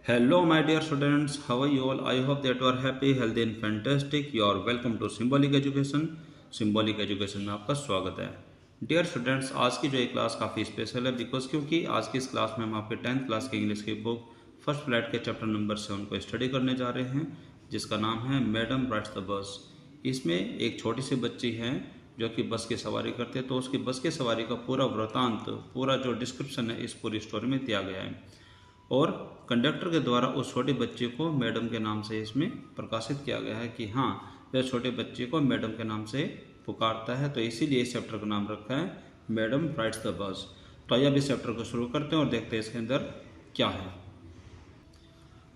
Hello, my dear students. How are you all? I hope that you are happy, healthy, and fantastic. You are welcome to Symbolic Education. Symbolic Education में आपका स्वागत है. Dear students, आज की जो ये class काफ़ी special है बिकॉज क्योंकि आज की इस क्लास में हम आपके 10th क्लास की इंग्लिश की बुक फर्स्ट फ्लैट के चैप्टर नंबर 7 को स्टडी करने जा रहे हैं, जिसका नाम है मैडम राइड्स द बस. इसमें एक छोटी सी बच्ची है जो कि बस की सवारी करते हैं, तो उसकी बस की सवारी का पूरा वृतांत, पूरा जो डिस्क्रिप्शन है इस पूरी स्टोरी में दिया गया है और कंडक्टर के द्वारा उस छोटे बच्चे को मैडम के नाम से इसमें प्रकाशित किया गया है कि हाँ, वह छोटे बच्चे को मैडम के नाम से पुकारता है, तो इसीलिए इस चैप्टर का नाम रखा है मैडम राइड्स द बस. तो आइए अब इस चैप्टर को शुरू करते हैं और देखते हैं इसके अंदर क्या है.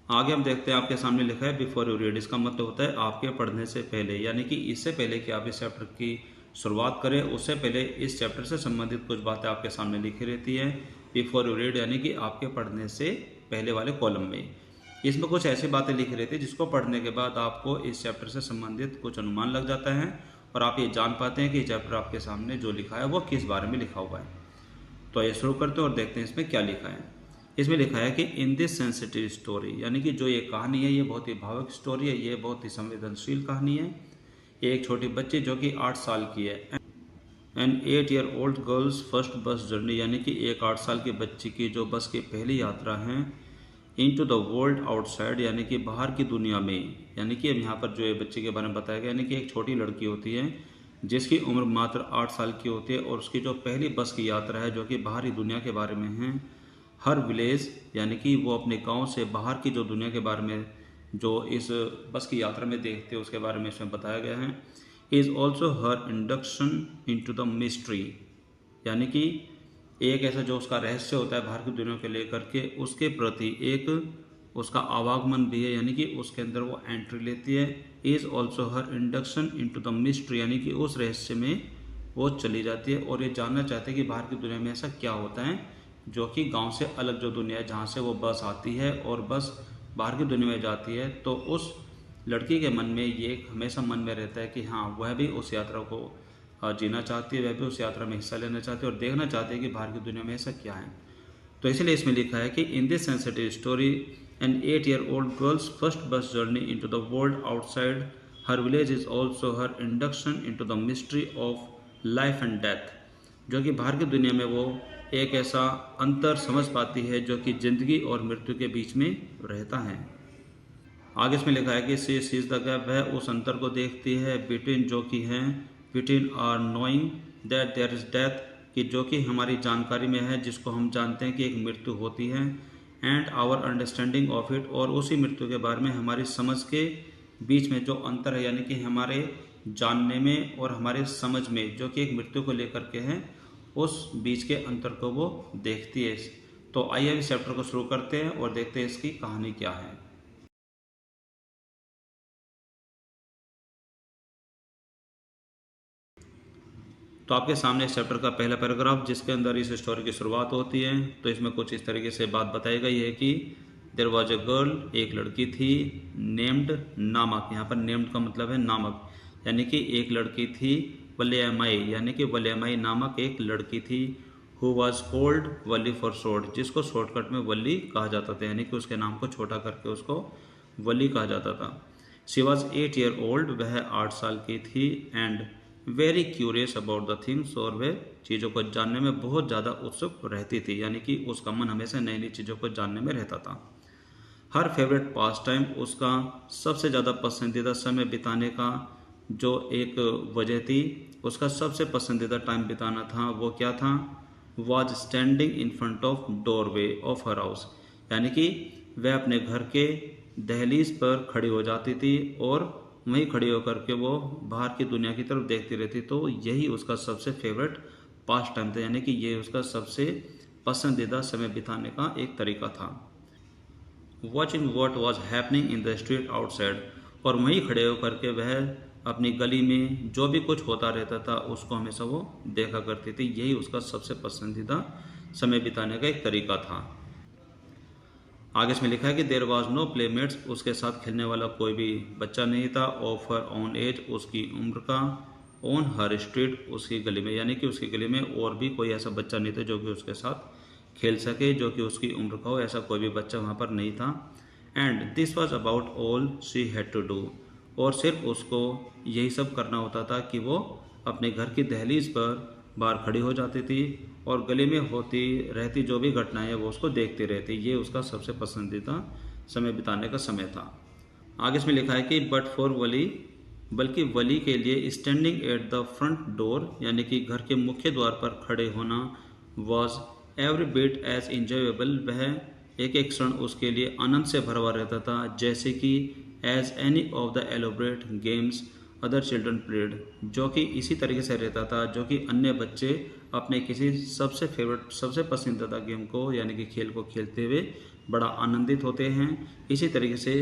आगे हम देखते हैं, आपके सामने लिखा है बिफोर यू रीड. इसका मतलब होता है आपके पढ़ने से पहले, यानी कि इससे पहले कि आप इस चैप्टर की शुरुआत करें उससे पहले इस चैप्टर से संबंधित कुछ बातें आपके सामने लिखी रहती है. बिफोर यू रीड यानी कि आपके पढ़ने से पहले वाले कॉलम में इसमें कुछ ऐसी बातें लिखी रहती है जिसको पढ़ने के बाद आपको इस चैप्टर से संबंधित कुछ अनुमान लग जाता है और आप ये जान पाते हैं कि चैप्टर आपके सामने जो लिखा है वो किस बारे में लिखा हुआ है. तो ये शुरू करते हैं और देखते हैं इसमें क्या लिखा है. इसमें लिखा है कि इन दिस सेंसिटिव स्टोरी, यानी कि जो ये कहानी है ये बहुत ही भावुक स्टोरी है, ये बहुत ही संवेदनशील कहानी है. ये एक छोटी बच्ची जो कि 8 साल की है, N 8-year-old girls first bus journey, यानी कि एक 8 साल की बच्ची की जो बस की पहली यात्रा है इन टू द वर्ल्ड आउटसाइड, यानी कि बाहर की दुनिया में. यानी कि यहाँ पर जो ये बच्ची के बारे में बताया गया, यानी कि एक छोटी लड़की होती है जिसकी उम्र मात्र 8 साल की होती है और उसकी जो पहली बस की यात्रा है जो कि बाहरी दुनिया के बारे में है. हर विलेज, यानी कि वो अपने गांव से बाहर की जो दुनिया के बारे में जो इस बस की यात्रा में देखते हैं उसके बारे में इसमें बताया गया है. Is also her induction into the mystery, यानी कि एक ऐसा जो उसका रहस्य होता है बाहर की दुनिया को लेकर के उसके प्रति एक उसका आवागमन भी है, यानी कि उसके अंदर वो एंट्री लेती है. Is also her induction into the mystery, यानी कि उस रहस्य में वो चली जाती है और ये जानना चाहते हैं कि बाहर की दुनिया में ऐसा क्या होता है जो कि गांव से अलग जो दुनिया है जहाँ से वो बस आती है और बस बाहर की दुनिया में जाती है. तो उस लड़की के मन में ये हमेशा मन में रहता है कि हाँ, वह भी उस यात्रा को जीना चाहती है, वह भी उस यात्रा में हिस्सा लेना चाहती है और देखना चाहती है कि बाहर की दुनिया में ऐसा क्या है. तो इसलिए इसमें लिखा है कि in this sensitive story an 8-year-old girls first bus journey into the world outside her village is also her induction into the mystery of life and death, जो कि बाहर की दुनिया में वो एक ऐसा अंतर समझ पाती है जो कि जिंदगी और मृत्यु के बीच में रहता है. आगे इसमें लिखा है कि सी सीज द गैप, वह उस अंतर को देखती है बिटवीन, जो कि है between are knowing that there is death, कि जो कि हमारी जानकारी में है जिसको हम जानते हैं कि एक मृत्यु होती है, and our understanding of it, और उसी मृत्यु के बारे में हमारी समझ के बीच में जो अंतर है, यानी कि हमारे जानने में और हमारे समझ में जो कि एक मृत्यु को लेकर के है, उस बीच के अंतर को वो देखती है. तो आइए इस चैप्टर को शुरू करते हैं और देखते हैं इसकी कहानी क्या है. तो आपके सामने इस चैप्टर का पहला पैराग्राफ जिसके अंदर इस स्टोरी की शुरुआत होती है, तो इसमें कुछ इस तरीके से बात बताई गई है कि देयर वॉज ए गर्ल, एक लड़की थी, नेम्ड नामक, यहाँ पर नेम्ड का मतलब है नामक, यानी कि एक लड़की थी, वल्यमाई, यानी कि वल्यमाई नामक एक लड़की थी, who was called Valli for short, जिसको शॉर्टकट में वल्ली कहा जाता था, यानी कि उसके नाम को छोटा करके उसको वल्ली कहा जाता था. शी वॉज 8-year-old, वह 8 साल की थी, and very curious about the things, और वह चीज़ों को जानने में बहुत ज़्यादा उत्सुक रहती थी, यानी कि उसका मन हमेशा नई नई चीज़ों को जानने में रहता था. हर फेवरेट पास टाइम, उसका सबसे ज़्यादा पसंदीदा समय बिताने का जो एक वजह थी, उसका सबसे पसंदीदा टाइम बिताना था, वो क्या था, was standing in front of doorway of her house, यानी कि वह अपने घर के दहलीज पर खड़ी हो जाती थी और वहीं खड़ी होकर के वो बाहर की दुनिया की तरफ देखती रहती. तो यही उसका सबसे फेवरेट पास टाइम था, यानी कि ये उसका सबसे पसंदीदा समय बिताने का एक तरीका था. Watching what was happening in the street outside, और वहीं खड़े होकर के वह अपनी गली में जो भी कुछ होता रहता था उसको हमेशा वो देखा करती थी. यही उसका सबसे पसंदीदा समय बिताने का एक तरीका था. आगे इसमें लिखा है कि देयर वाज नो प्लेमेट्स, उसके साथ खेलने वाला कोई भी बच्चा नहीं था, ऑफ हर ओन एज, उसकी उम्र का, ऑन हर स्ट्रीट, उसकी गली में, यानी कि उसकी गली में और भी कोई ऐसा बच्चा नहीं था जो कि उसके साथ खेल सके जो कि उसकी उम्र का हो, ऐसा कोई भी बच्चा वहाँ पर नहीं था। And this was about all she had to do, और सिर्फ उसको यही सब करना होता था कि वो अपने घर की दहलीज पर बाहर खड़ी हो जाती थी और गली में होती रहती जो भी घटनाएं वो उसको देखती रहती। ये उसका सबसे पसंदीदा समय बिताने का समय था। आगे इसमें लिखा है कि बट फॉर वली, बल्कि वली के लिए standing at the front door, यानी कि घर के मुख्य द्वार पर खड़े होना, was every bit as enjoyable, वह एक एक क्षण उसके लिए आनंद से भरा हुआ रहता था जैसे कि as any of the elaborate games other children played, जो कि इसी तरीके से रहता था जो कि अन्य बच्चे अपने किसी सबसे फेवरेट सबसे पसंदीदा गेम को यानी कि खेल को खेलते हुए बड़ा आनंदित होते हैं। इसी तरीके से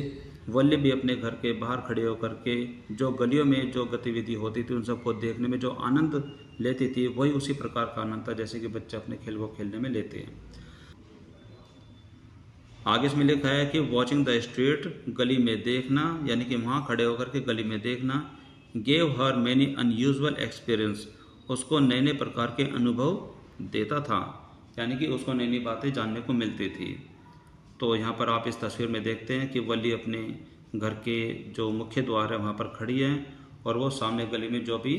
वल्ली भी अपने घर के बाहर खड़े होकर के जो गलियों में जो गतिविधि होती थी उन सबको देखने में जो आनंद लेती थी वही उसी प्रकार का आनंद था जैसे कि बच्चे अपने खेल को खेलने में लेते हैं। आगे इसमें लिखा है कि वॉचिंग द स्ट्रीट, गली में देखना, यानी कि वहाँ खड़े होकर के गली में देखना, gave her many unusual experience, उसको नए नए प्रकार के अनुभव देता था, यानी कि उसको नई नई बातें जानने को मिलती थी। तो यहाँ पर आप इस तस्वीर में देखते हैं कि वली अपने घर के जो मुख्य द्वार है वहाँ पर खड़ी है और वो सामने गली में जो भी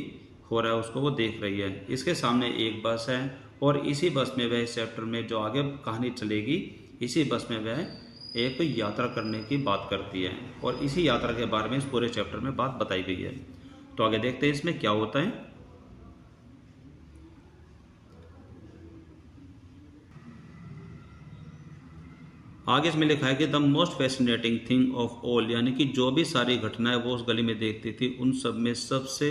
हो रहा है उसको वो देख रही है। इसके सामने एक बस है और इसी बस में वह इस चैप्टर में जो आगे कहानी चलेगी इसी बस में वह एक यात्रा करने की बात करती है और इसी यात्रा के बारे में इस पूरे चैप्टर में बात बताई गई है। तो आगे देखते हैं इसमें क्या होता है। आगे इसमें लिखा है कि the most fascinating thing of all, यानी कि जो भी सारी घटनाएं वो उस गली में देखती थी उन सब में सबसे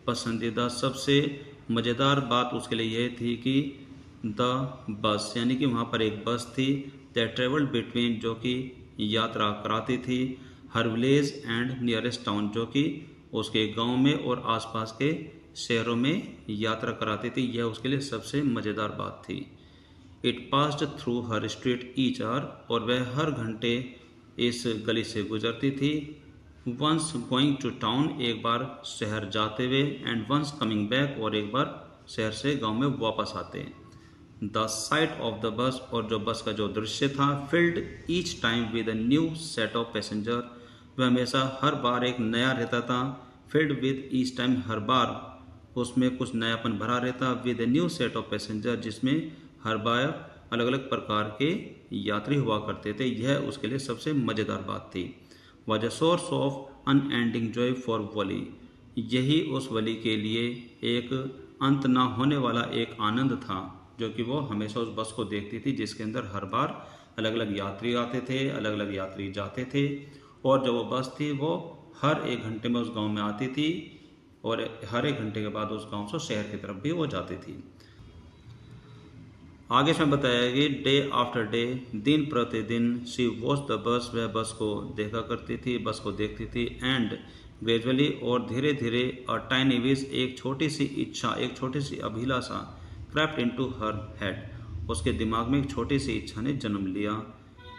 पसंदीदा सबसे मज़ेदार बात उसके लिए यह थी कि द बस, यानी कि वहाँ पर एक बस थी दैट ट्रेवल्ड बिटवीन, जो कि यात्रा कराती थी, हर विलेज एंड नियरेस्ट टाउन, जो कि उसके गांव में और आसपास के शहरों में यात्रा कराती थी। यह उसके लिए सबसे मज़ेदार बात थी। It passed through her street each hour, और वह हर घंटे इस गली से गुजरती थी। वंस गोइंग टू टाउन, एक बार शहर जाते हुए, एंड वंस कमिंग बैक, और एक बार शहर से गांव में वापस आते। The sight of the bus, और जो बस का जो दृश्य था, field each time with a new set of passenger, वह हमेशा हर बार एक नया रहता था। फिल्ड विद ईच टाइम, हर बार उसमें कुछ नयापन भरा रहता। With a new set of passenger, जिसमें हर बार अलग अलग प्रकार के यात्री हुआ करते थे। यह उसके लिए सबसे मज़ेदार बात थी। Was a source of unending joy for Valli, यही उस वली के लिए एक अंत ना होने वाला एक आनंद था जो कि वो हमेशा उस बस को देखती थी जिसके अंदर हर बार अलग अलग यात्री आते थे, अलग अलग यात्री जाते थे, और जो वो बस थी वो हर एक घंटे में उस गांव में आती थी और हर एक घंटे के बाद उस गांव से शहर की तरफ भी वो जाती थी। आगे इसमें बताया कि डे आफ्टर डे, दिन प्रतिदिन, शी वॉच द बस, वह बस को देखा करती थी, बस को देखती थी। एंड ग्रेजुअली, और धीरे धीरे, अ टाइनी विश, एक छोटी सी इच्छा, एक छोटी सी अभिलाषा, क्रेप्ट इनटू हर हेड, उसके दिमाग में एक छोटी सी इच्छा ने जन्म लिया।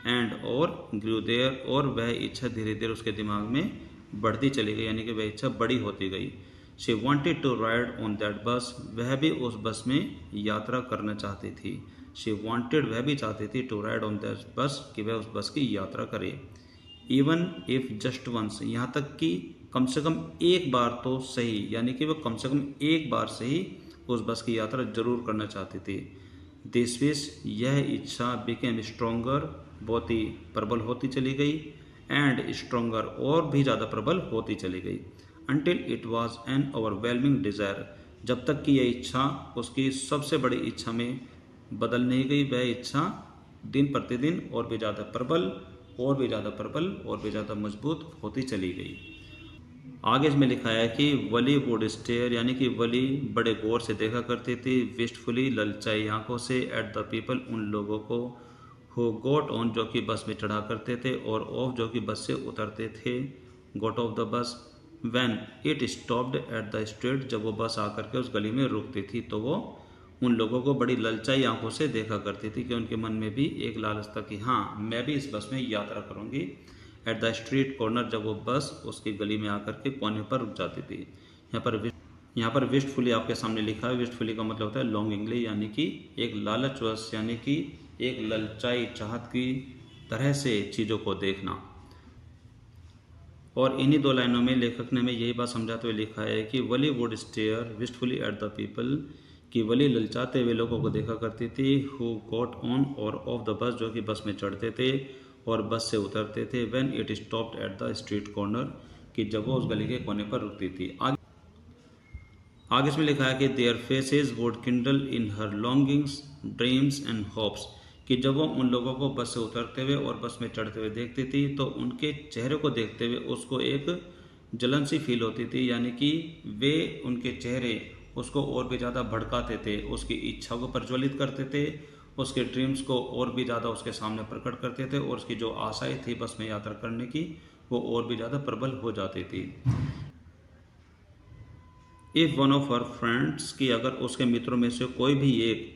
एंड और ग्रू देयर, और वह इच्छा धीरे धीरे उसके दिमाग में बढ़ती चली गई, यानी कि वह इच्छा बड़ी होती गई। She wanted to ride on that bus, वह भी उस बस में यात्रा करना चाहती थी। शी वॉन्टेड, वह भी चाहती थी, टू राइड ऑन दैट बस, कि वह उस बस की यात्रा करे। इवन इफ जस्ट वंस, यहाँ तक कि कम से कम एक बार तो सही, यानी कि वह कम से कम एक बार से ही उस बस की यात्रा जरूर करना चाहती थी। दिस विश, यह इच्छा, बिकेम स्ट्रोंगर, बहुत ही प्रबल होती चली गई। एंड स्ट्रोंगर, और भी ज़्यादा प्रबल होती चली गई। Until it was an overwhelming desire, जब तक कि यह इच्छा उसकी सबसे बड़ी इच्छा में बदल नहीं गई। वह इच्छा दिन प्रतिदिन और भी ज़्यादा प्रबल, और भी ज़्यादा प्रबल, और भी ज़्यादा मजबूत होती चली गई। आगे इसमें लिखा है कि वली वुड स्टेयर, यानी कि वली बड़े गौर से देखा करती थी, विस्टफुली, ललचाई आंखों से, एट द पीपल, उन लोगों को, हु गोट ऑन, जो कि बस में चढ़ा करते थे, और ऑफ, जो कि बस से उतरते थे, got off the bus. When it stopped at the street, जब वो बस आकर के उस गली में रुकती थी तो वो उन लोगों को बड़ी ललचाई आंखों से देखा करती थी कि उनके मन में भी एक लालच था कि हाँ मैं भी इस बस में यात्रा करूँगी। एट द स्ट्रीट कॉर्नर, जब वो बस उसकी गली में आकर के कोने पर रुक जाती थी। यहाँ पर विस्टफुली आपके सामने लिखा है। विस्टफुली का मतलब होता है लॉन्गिंगली, यानी कि एक लालचवश, यानी कि एक ललचाई चाहत की तरह से चीज़ों को देखना। और इन्हीं 2 लाइनों में लेखक ने हमें यही बात समझाते हुए लिखा है कि Valli would stare wistfully at the people, कि वली ललचाते हुए लोगों को देखा करती थी, हु गॉट ऑन और ऑफ द बस, जो कि बस में चढ़ते थे और बस से उतरते थे, when it stopped at the street corner, कि जब वो उस गली के कोने पर रुकती थी। आगे इसमें लिखा है कि their faces would Kindle in her longings, dreams and hopes, कि जब वो उन लोगों को बस से उतरते हुए और बस में चढ़ते हुए देखती थी तो उनके चेहरे को देखते हुए उसको एक जलन सी फील होती थी, यानी कि वे उनके चेहरे उसको और भी ज़्यादा भड़काते थे, उसकी इच्छा को प्रज्वलित करते थे, उसके ड्रीम्स को और भी ज़्यादा उसके सामने प्रकट करते थे और उसकी जो आशाएं थी बस में यात्रा करने की वो और भी ज़्यादा प्रबल हो जाती थी। If one of her friends, की अगर उसके मित्रों में से कोई भी एक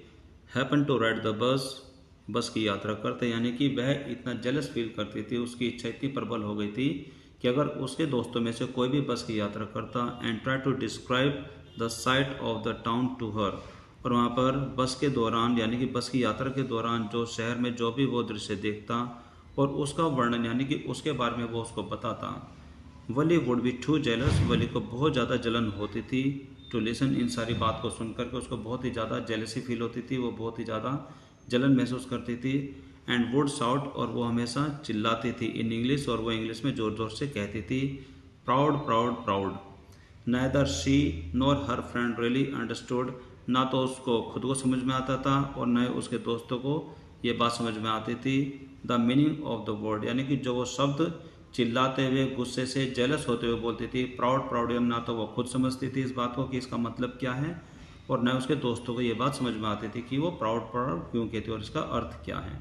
happen to ride the bus की यात्रा करते, यानी कि वह इतना जेलस फील करती थी, उसकी इच्छा इतनी प्रबल हो गई थी कि अगर उसके दोस्तों में से कोई भी बस की यात्रा करता and try to describe the sight of the town to her, और वहाँ पर बस के दौरान यानी कि बस की यात्रा के दौरान जो शहर में जो भी वो दृश्य देखता और उसका वर्णन यानी कि उसके बारे में वो उसको बताता, वली वुड बी टू जेलस, वली को बहुत ज़्यादा जलन होती थी टू लिसन, इन सारी बात को सुन करके उसको बहुत ही ज़्यादा जेलसी फील होती थी, वो बहुत ही ज़्यादा जलन महसूस करती थी। एंड वुड शाउट, और वो हमेशा चिल्लाती थी इन इंग्लिश, और वो इंग्लिश में ज़ोर ज़ोर से कहती थी proud proud proud. Neither she nor her friend really understood, ना तो उसको खुद को समझ में आता था और न उसके दोस्तों को ये बात समझ में आती थी the meaning of the word, यानी कि जो वो शब्द चिल्लाते हुए गुस्से से जेलस होते हुए बोलती थी प्राउड प्राउड, ना तो वो खुद समझती थी इस बात को कि इसका मतलब क्या है और न उसके दोस्तों को ये बात समझ में आती थी कि वो प्राउड प्राउड क्यों कहती है और इसका अर्थ क्या है।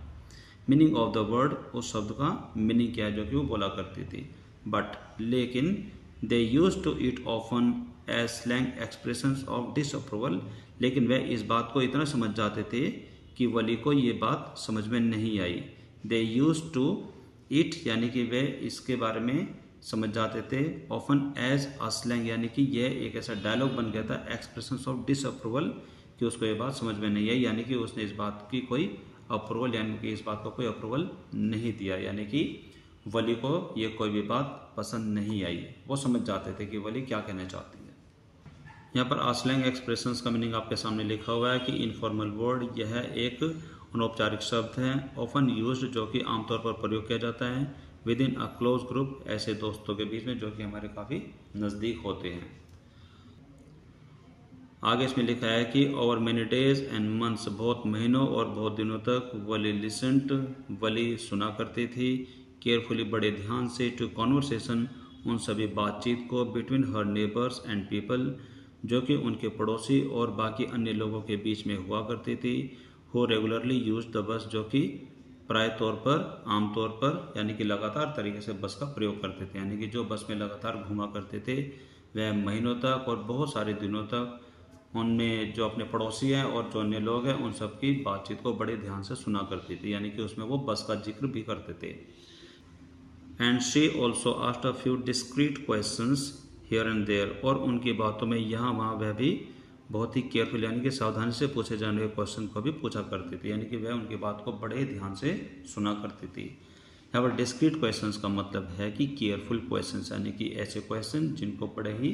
मीनिंग ऑफ द वर्ड, उस शब्द का मीनिंग क्या है जो कि वो बोला करती थी। बट लेकिन they use to it often as slang expressions of disapproval, लेकिन वह इस बात को इतना समझ जाते थे कि वली को ये बात समझ में नहीं आई। दे यूज टू इट, यानी कि वे इसके बारे में समझ जाते थे, ऑफन एज अ स्लैंग, यानी कि यह एक ऐसा डायलॉग बन गया था एक्सप्रेशंस ऑफ डिसअप्रूवल कि उसको ये बात समझ में नहीं आई, यानी कि उसने इस बात की कोई अप्रूवल यानी कि इस बात को कोई अप्रूवल नहीं दिया, यानी कि वली को ये कोई भी बात पसंद नहीं आई। वो समझ जाते थे कि वली क्या कहना चाहती है। यहाँ पर स्लैंग एक्सप्रेशंस का मीनिंग आपके सामने लिखा हुआ है कि इनफॉर्मल वर्ड, यह एक अनौपचारिक शब्द है, ऑफन यूज्ड, जो कि आमतौर पर प्रयोग किया जाता है, with in a close group, ऐसे दोस्तों के बीच में जो कि हमारे काफ़ी नज़दीक होते हैं। आगे इसमें लिखा है कि over many days and months, बहुत महीनों और बहुत दिनों तक, वली लिसन्ड, वली सुना करती थी, केयरफुली, बड़े ध्यान से, टू कॉन्वर्सेशन, उन सभी बातचीत को, between her neighbours and people, जो कि उनके पड़ोसी और बाकी अन्य लोगों के बीच में हुआ करती थी, हो रेगुलरली यूज द बस, जो कि प्राय तौर पर, आमतौर पर, यानी कि लगातार तरीके से बस का प्रयोग करते थे, यानी कि जो बस में लगातार घूमा करते थे वह महीनों तक और बहुत सारे दिनों तक उनमें जो अपने पड़ोसी हैं और जो अन्य लोग हैं उन सब की बातचीत को बड़े ध्यान से सुना करती थी, यानी कि उसमें वो बस का जिक्र भी करते थे। And she also asked a few discreet questions here and there, और उनकी बातों में यहाँ वहाँ वह भी बहुत ही केयरफुल यानी कि सावधानी से पूछे जाने वाले क्वेश्चन को भी पूछा करती थी, यानी कि वह उनकी बात को बड़े ध्यान से सुना करती थी। यहाँ पर डिस्क्रीट क्वेश्चंस का मतलब है कि केयरफुल क्वेश्चंस, यानी कि ऐसे क्वेश्चन जिनको बड़े ही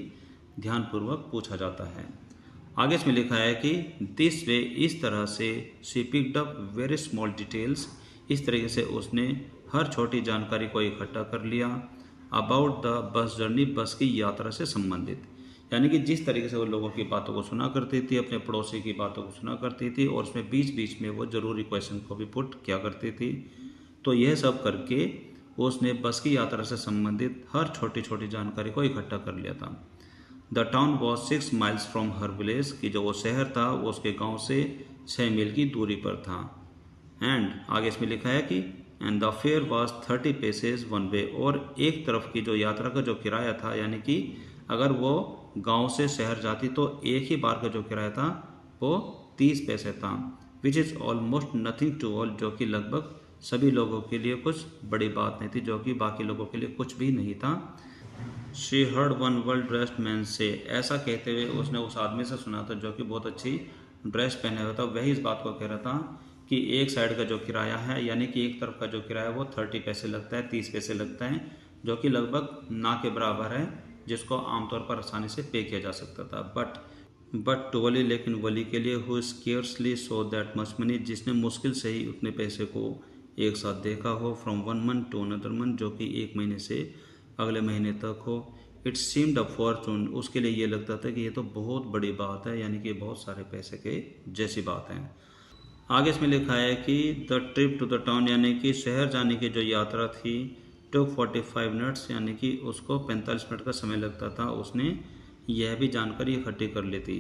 ध्यानपूर्वक पूछा जाता है। आगे इसमें लिखा है कि दिस वे, इस तरह से, she picked up very small details, इस तरीके से उसने हर छोटी जानकारी को इकट्ठा कर लिया, अबाउट द बस जर्नी, बस की यात्रा से संबंधित, यानी कि जिस तरीके से वो लोगों की बातों को सुना करती थी, अपने पड़ोसी की बातों को सुना करती थी और उसमें बीच बीच में वो ज़रूरी क्वेश्चन को भी पुट किया करती थी, तो यह सब करके उसने बस की यात्रा से संबंधित हर छोटी छोटी जानकारी को इकट्ठा कर लिया था। The town was 6 miles from her village, कि जो वो शहर था वो उसके गांव से 6 मील की दूरी पर था। एंड आगे इसमें लिखा है कि and the fair was 30 passage one way, और एक तरफ की जो यात्रा का जो किराया था, यानी कि अगर वो गांव से शहर जाती तो एक ही बार का जो किराया था वो 30 पैसे था, which is almost nothing to all, जो कि लगभग सभी लोगों के लिए कुछ बड़ी बात नहीं थी, जो कि बाकी लोगों के लिए कुछ भी नहीं था। She heard one well dressed man से, ऐसा कहते हुए उसने उस आदमी से सुना था जो कि बहुत अच्छी ड्रेस पहने हुआ था, वही इस बात को कह रहा था कि एक साइड का जो किराया है यानी कि एक तरफ का जो किराया वो 30 पैसे लगता है, 30 पैसे लगता है, जो कि लगभग ना के बराबर है, जिसको आमतौर पर आसानी से पे किया जा सकता था। बट टू वली, लेकिन वली के लिए who scarcely so that much money, जिसने मुश्किल से ही उतने पैसे को एक साथ देखा हो, from one month to another month, जो कि एक महीने से अगले महीने तक हो, इट सीम्ड अ फॉर्चून, उसके लिए ये लगता था कि ये तो बहुत बड़ी बात है, यानी कि बहुत सारे पैसे के जैसी बात है। आगे इसमें लिखा है कि the trip to the town, यानी कि शहर जाने की जो यात्रा थी, टू 45 मिनट्स, यानी कि उसको 45 मिनट का समय लगता था। उसने यह भी जानकारी इकट्ठी कर ली थी।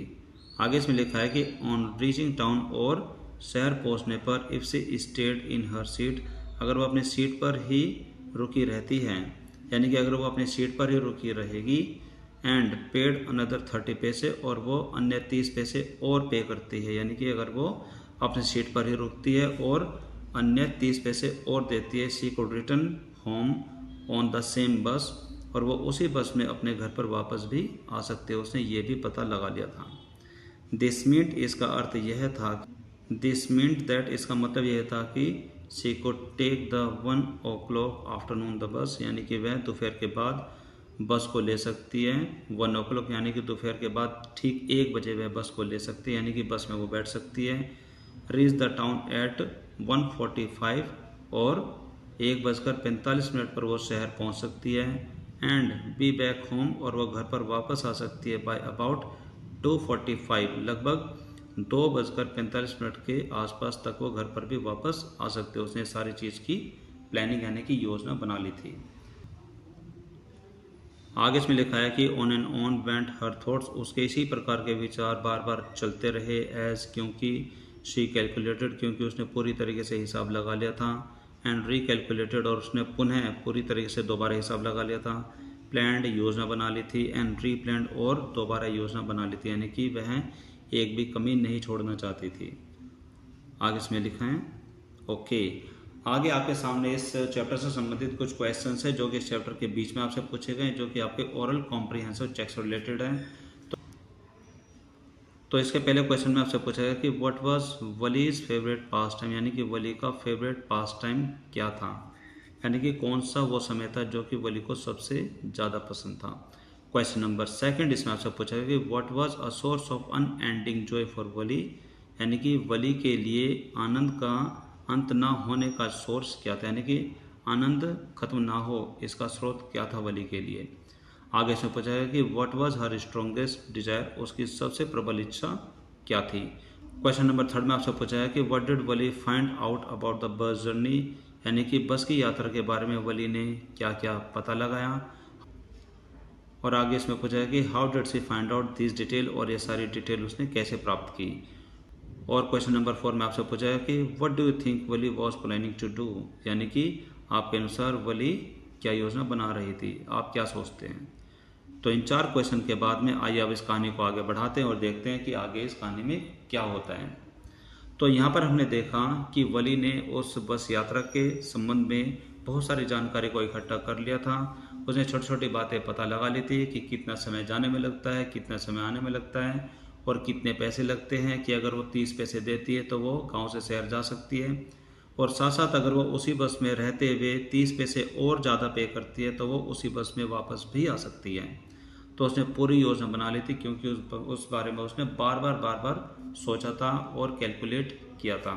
आगे इसमें लिखा है कि ऑन रीचिंग टाउन, और शहर पहुंचने पर, if she stayed in her seat, अगर वो अपनी सीट पर ही रुकी रहती है, यानी कि अगर वो अपनी सीट पर ही रुकी रहेगी, एंड पेड अनदर 30 पैसे, और वो अन्य 30 पैसे और पे करती है, यानी कि अगर वो अपनी सीट पर ही रुकती है और अन्य 30 पैसे और देती है, she could return home on the same बस, और वो उसी बस में अपने घर पर वापस भी आ सकते हैं। उसने ये भी पता लगा लिया था। दिस मीन्ट, इसका अर्थ यह था, दिस मीन्ट दैट, इसका मतलब यह था कि she could take the 1 o'clock afternoon the bus, यानी कि वह दोपहर के बाद बस को ले सकती है। 1 o'clock यानी कि दोपहर के बाद ठीक 1 बजे वह बस को ले सकती है, यानी कि बस में वो बैठ सकती है। रीच द टाउन एट 1:45, और 1:45 पर वो शहर पहुंच सकती है। एंड बी बैक होम, और वो घर पर वापस आ सकती है बाय अबाउट 2:45, लगभग 2:45 के आसपास तक वो घर पर भी वापस आ सकते हैं। उसने सारी चीज़ की प्लानिंग यानी कि योजना बना ली थी। आगे इसमें लिखा है कि on and on went her thoughts, उसके इसी प्रकार के विचार बार बार चलते रहे, एज, क्योंकि, शी कैलकुलेटेड, क्योंकि उसने पूरी तरीके से हिसाब लगा लिया था, एंड रिकैलकुलेटेड, और उसने पुनः पूरी तरीके से दोबारा हिसाब लगा लिया था, प्लान्ड, योजना बना ली थी, एंड रीप्लान्ड, और दोबारा योजना बना ली थी, यानी कि वह एक भी कमी नहीं छोड़ना चाहती थी। आगे इसमें लिखा है ओके। आगे आपके सामने इस चैप्टर से संबंधित कुछ क्वेश्चंस है जो कि इस चैप्टर के बीच में आपसे पूछे गए, जो कि आपके ओरल कॉम्प्रिहेंसिव चेक से रिलेटेड है। तो इसके पहले क्वेश्चन में आपसे पूछा गया कि what was Valli's favourite pastime, यानी कि वली का फेवरेट पास टाइम क्या था, यानी कि कौन सा वो समय था जो कि वली को सबसे ज़्यादा पसंद था। क्वेश्चन नंबर सेकंड इसमें आपसे पूछा गया कि what was a source of unending joy for Valli, यानी कि वली के लिए आनंद का अंत ना होने का सोर्स क्या था, यानी कि आनंद खत्म ना हो इसका स्रोत क्या था वली के लिए। आगे से पूछा है कि what was her strongest desire, उसकी सबसे प्रबल इच्छा क्या थी। क्वेश्चन नंबर थर्ड में आपसे पूछा है कि what did Wali find out about the bus journey, यानी कि बस की यात्रा के बारे में वली ने क्या क्या पता लगाया। और आगे इसमें पूछा है कि how did she find out this detail, और ये सारी डिटेल उसने कैसे प्राप्त की। और क्वेश्चन नंबर 4 में आपसे पूछा है कि what do you think Valli was planning to do, यानी कि आपके अनुसार वली क्या योजना बना रही थी, आप क्या सोचते हैं। तो इन 4 क्वेश्चन के बाद में आइए अब इस कहानी को आगे बढ़ाते हैं और देखते हैं कि आगे इस कहानी में क्या होता है। तो यहाँ पर हमने देखा कि वली ने उस बस यात्रा के संबंध में बहुत सारी जानकारी को इकट्ठा कर लिया था। उसने छोटी छोटी बातें पता लगा ली थी कि कितना समय जाने में लगता है, कितना समय आने में लगता है, और कितने पैसे लगते हैं, कि अगर वो 30 पैसे देती है तो वो गांव से शहर जा सकती है, और साथ साथ अगर वो उसी बस में रहते हुए 30 पैसे और ज़्यादा पे करती है तो वो उसी बस में वापस भी आ सकती है। तो उसने पूरी योजना बना ली थी, क्योंकि उस बारे में उसने बार बार सोचा था और कैलकुलेट किया था।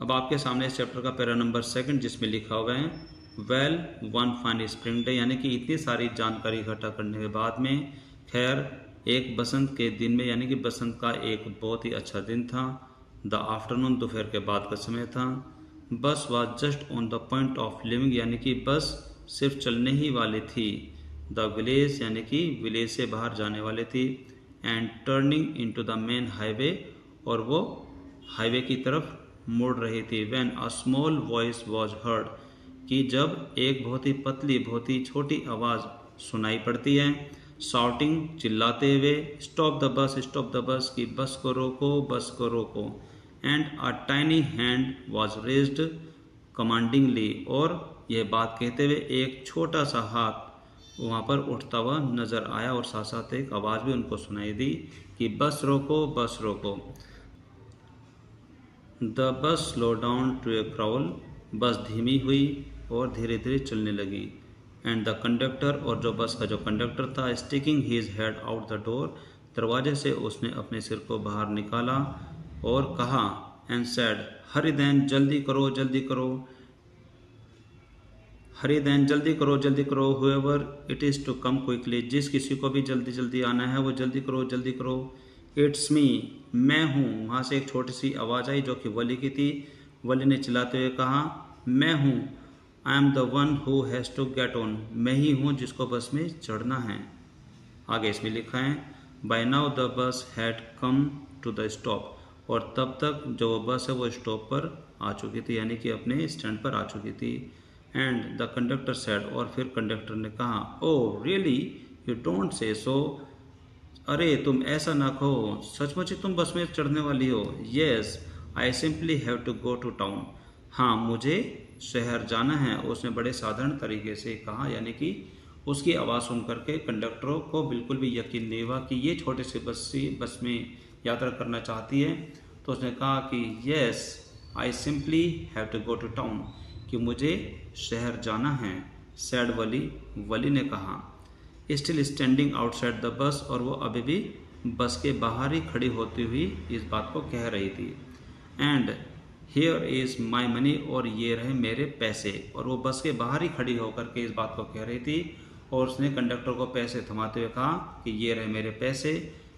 अब आपके सामने इस चैप्टर का पैरा नंबर 2 जिसमें लिखा हुआ है well one fine spring day, यानी कि इतनी सारी जानकारी इकट्ठा करने के बाद में खैर एक बसंत के दिन में, यानी कि बसंत का एक बहुत ही अच्छा दिन था। द आफ्टरनून, दोपहर के बाद का समय था। बस was just on the point of living, यानी कि बस सिर्फ चलने ही वाली थी। द विलेज, यानी कि विलेज से बाहर जाने वाली थी। And turning into the main highway, और वो हाईवे की तरफ मुड़ रही थी। When a small voice was heard, कि जब एक बहुत ही पतली, बहुत ही छोटी आवाज़ सुनाई पड़ती है। शाउटिंग, चिल्लाते हुए, स्टॉप द बस, कि बस को रोको, बस को रोको। And a tiny hand was raised commandingly, और यह बात कहते हुए एक छोटा सा हाथ वहाँ पर उठता हुआ नजर आया, और साथ साथ एक आवाज़ भी उनको सुनाई दी कि बस रोको, बस रोको। The bus slow down to a crawl, bus धीमी हुई और धीरे धीरे चलने लगी। एंड द कंडक्टर, और जो बस का जो कंडक्टर था, sticking his head out the door, दरवाजे से उसने अपने सिर को बाहर निकाला और कहा, एंड सेड, हरी देन, जल्दी करो जल्दी करो, हरी देन, जल्दी करो जल्दी करो, however it is to come quickly, जिस किसी को भी जल्दी जल्दी आना है वो जल्दी करो जल्दी करो। इट्स मी, मैं हूँ। वहाँ से एक छोटी सी आवाज़ आई जो कि वली की थी। वली ने चिल्लाते हुए कहा, मैं हूँ। I am the one who has to get on, मैं ही हूँ जिसको बस में चढ़ना है। आगे इसमें लिखा है, by now the bus had come to the stop, और तब तक जो वो बस है वो स्टॉप पर आ चुकी थी, यानी कि अपने स्टैंड पर आ चुकी थी। एंड द कंडक्टर सेड, और फिर कंडक्टर ने कहा, oh really, you don't say सो, अरे तुम ऐसा ना कहो, सचमुच ही तुम बस में चढ़ने वाली हो। Yes, I simply have to go to town, हाँ मुझे शहर जाना है, उसने बड़े साधारण तरीके से कहा, यानी कि उसकी आवाज़ सुन करके कंडक्टरों को बिल्कुल भी यकीन नहीं हुआ कि ये छोटे से बस में यात्रा करना चाहती है। तो उसने कहा कि yes, I simply have to go to town, कि मुझे शहर जाना है। सैड वली, वली ने कहा। Still standing outside the bus, और वो अभी भी बस के बाहर ही खड़ी होती हुई इस बात को कह रही थी। And here is my money, और ये रहे मेरे पैसे, और वो बस के बाहर ही खड़ी होकर के इस बात को कह रही थी, और उसने कंडक्टर को पैसे थमाते हुए कहा कि ये रहे मेरे पैसे।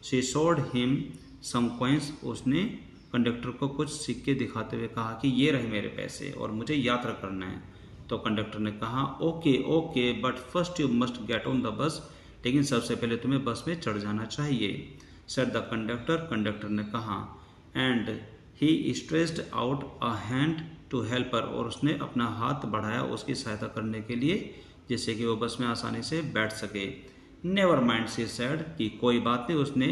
She showed him some coins, उसने कंडक्टर को कुछ सिक्के दिखाते हुए कहा कि ये रहे मेरे पैसे और मुझे यात्रा करना है। तो कंडक्टर ने कहा, okay okay, but first you must get on the बस, लेकिन सबसे पहले तुम्हें बस में चढ़ जाना चाहिए। सेड द कंडक्टर, कंडक्टर ने कहा। And he stretched out a hand to help her, और उसने अपना हाथ बढ़ाया उसकी सहायता करने के लिए, जिससे कि वो बस में आसानी से बैठ सके। नेवर माइंड, शी सेड, कि कोई बात नहीं, उसने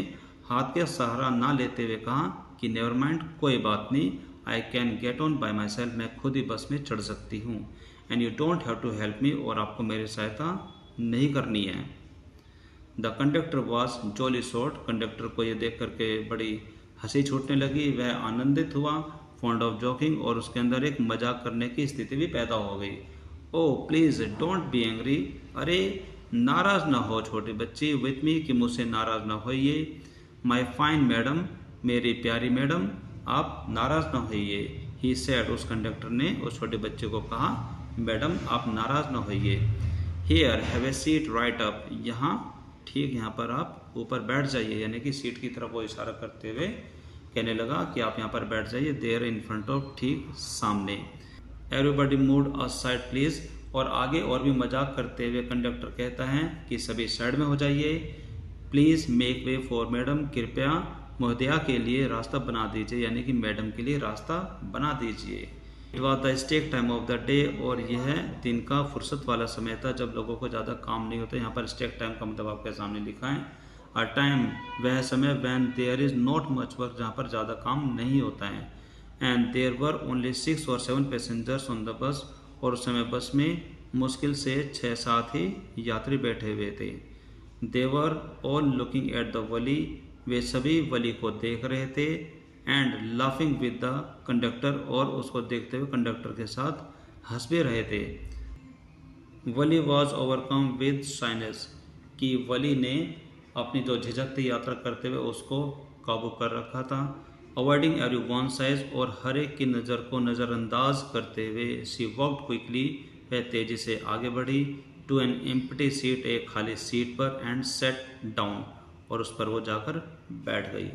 हाथ के सहारा ना लेते हुए कहा कि नेवर माइंड, कोई बात नहीं, I can get on by myself, मैं खुद ही बस में चढ़ सकती हूँ। And you don't have to help me, और आपको मेरी सहायता नहीं करनी है। The conductor was jolly short, conductor को ये देख करके बड़ी हंसी छूटने लगी, वह आनंदित हुआ। फॉन्ड ऑफ जॉकिंग, और उसके अंदर एक मजाक करने की स्थिति भी पैदा हो गई। ओह प्लीज़ डोंट बी एंग्री, अरे नाराज़ ना हो छोटी बच्ची, विथ मी, कि मुझसे नाराज़ ना होइए। माई फाइन मैडम, मेरी प्यारी मैडम, आप नाराज़ ना होइए। ही सेड, उस कंडक्टर ने उस छोटे बच्चे को कहा, मैडम आप नाराज़ ना होइए। Here have a seat right up, यहाँ ठीक यहाँ पर आप ऊपर बैठ जाइए, यानी कि सीट की तरफ वो इशारा करते हुए कहने लगा कि आप यहाँ पर बैठ जाइए, देयर इन फ्रंट ऑफ, ठीक सामने। एवरीबडी मूव्ड असाइड प्लीज़, और आगे और भी मजाक करते हुए कंडक्टर कहता है कि सभी साइड में हो जाइए। Please make way for madam, कृपया महोदया के लिए रास्ता बना दीजिए, यानी कि मैडम के लिए रास्ता बना दीजिए। It was the slack time of the day, और यह दिन का फुर्सत वाला समय था जब लोगों को ज़्यादा काम नहीं होता। यहाँ पर स्टेक टाइम का मतलब आपके सामने लिखा है। अ टाइम, वह समय, when there is not much work, जहाँ पर ज़्यादा काम नहीं होता है। And there were only 6 or 7 passengers on the bus, और उस समय बस में मुश्किल से 6-7 ही यात्री बैठे हुए थे। They were all looking at the Valli, वे सभी वली को देख रहे थे। And laughing with the conductor, और उसको देखते हुए कंडक्टर के साथ हंस भी रहे थे। वली वॉज ओवरकम विद शाइनेस, कि वली ने अपनी जो झिझक थी यात्रा करते हुए उसको काबू कर रखा था। अवॉइडिंग एवरी वन साइज, और हर एक की नज़र को नज़रअंदाज करते हुए सी वॉक्ड क्विकली, वह तेज़ी से आगे बढ़ी। टू एन एम्प्टी सीट, एक खाली सीट पर। एंड सेट डाउन, और उस पर वो जाकर बैठ गई।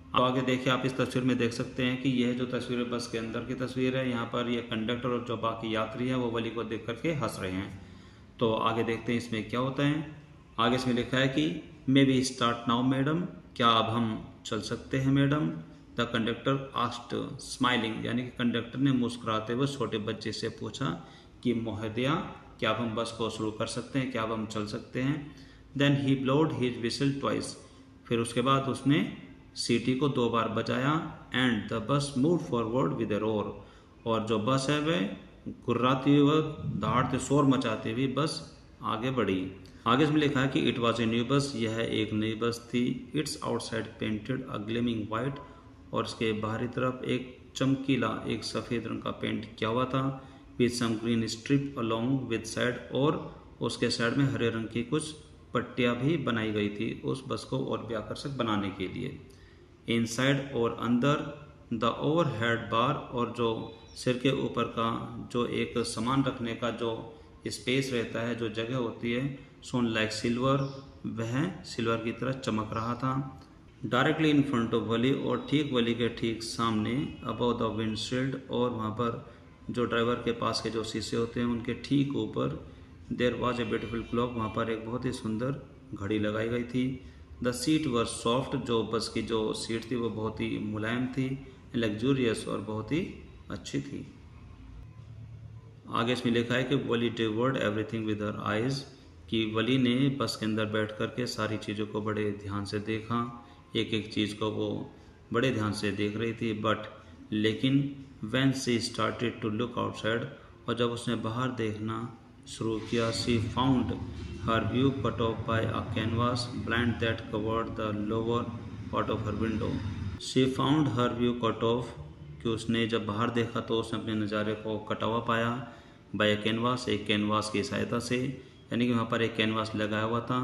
अब आगे देखिए, आप इस तस्वीर में देख सकते हैं कि यह जो तस्वीर है बस के अंदर की तस्वीर है। यहाँ पर यह कंडक्टर और जो बाकी यात्री हैं वो वली को देख करके हंस रहे हैं। तो आगे देखते हैं इसमें क्या होता है। आगे इसमें लिखा है कि may be start now madam, क्या अब हम चल सकते हैं madam. The conductor asked smiling, यानी कि कंडक्टर ने मुस्कुराते हुए छोटे बच्चे से पूछा कि महोदया, क्या अब हम बस को शुरू कर सकते हैं, क्या अब हम चल सकते हैं। Then he blowed his whistle twice, फिर उसके बाद उसने सीटी को 2 बार बजाया। And the bus move forward with a roar, और जो बस है वह गुर्राती हुई, दहाड़ते शोर मचाती हुई बस आगे बढ़ी। आगे इसमें लिखा है कि it was a new bus, यह एक नई बस थी। It's outside painted a gleaming white, और इसके बाहरी तरफ एक चमकीला एक सफ़ेद रंग का पेंट किया हुआ था with some green strip along with side, और उसके साइड में हरे रंग की कुछ पट्टियाँ भी बनाई गई थी उस बस को और भी आकर्षक बनाने के लिए। इनसाइड और अंदर द ओवरहेड बार, और जो सिर के ऊपर का जो एक सामान रखने का जो स्पेस रहता है, जो जगह होती है, सोन लाइक सिल्वर, वह सिल्वर की तरह चमक रहा था। डायरेक्टली इन फ्रंट ऑफ वली, और ठीक वली के ठीक सामने अबव द विंडशील्ड, और वहाँ पर जो ड्राइवर के पास के जो शीशे होते हैं उनके ठीक ऊपर there was a beautiful clock, वहाँ पर एक बहुत ही सुंदर घड़ी लगाई गई थी। द सीट वर सॉफ्ट, जो बस की जो सीट थी वो बहुत ही मुलायम थी, लग्जूरियस और बहुत ही अच्छी थी। आगे इसमें लिखा है कि वली डिवोर्ड एवरीथिंग विद हर आइज़, कि वली ने बस के अंदर बैठ कर के सारी चीज़ों को बड़े ध्यान से देखा, एक एक चीज़ को वो बड़े ध्यान से देख रही थी। बट लेकिन when she started to look outside, और जब उसने बाहर देखना शुरू किया, she found her view cut off by a canvas blind that covered the lower part of her window. She found her view cut off, कि उसने जब बाहर देखा तो उसने अपने नज़ारे को कटा हुआ पाया बाय कैनवास, एक कैनवास की सहायता से, यानी कि वहाँ पर एक कैनवास लगाया हुआ था।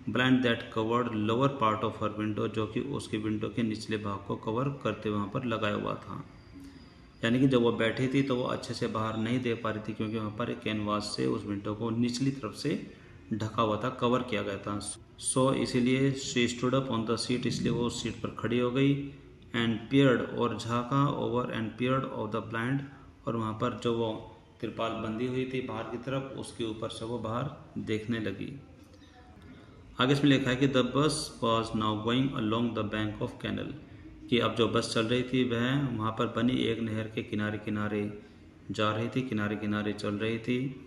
Blind that covered lower part of her window, जो कि उसकी विंडो के निचले भाग को कवर करते वहाँ पर लगाया हुआ था। यानी कि जब वो बैठी थी तो वो अच्छे से बाहर नहीं देख पा रही थी, क्योंकि वहाँ पर एक कैनवास से उस विंडो को निचली तरफ से ढका हुआ था, कवर किया गया था। सो इसीलिए she stood up on the seat, इसलिए वो सीट पर खड़ी हो गई। एंड पियर्ड, और झाँका over and peered of the blind, और वहाँ पर जो वो तिरपाल बंधी हुई थी बाहर की तरफ, उसके ऊपर से वो बाहर देखने लगी। आगे इसमें लिखा है कि the bus was now going along the bank of canal, कि अब जो बस चल रही थी वह वहाँ पर बनी एक नहर के किनारे किनारे जा रही थी, किनारे किनारे चल रही थी।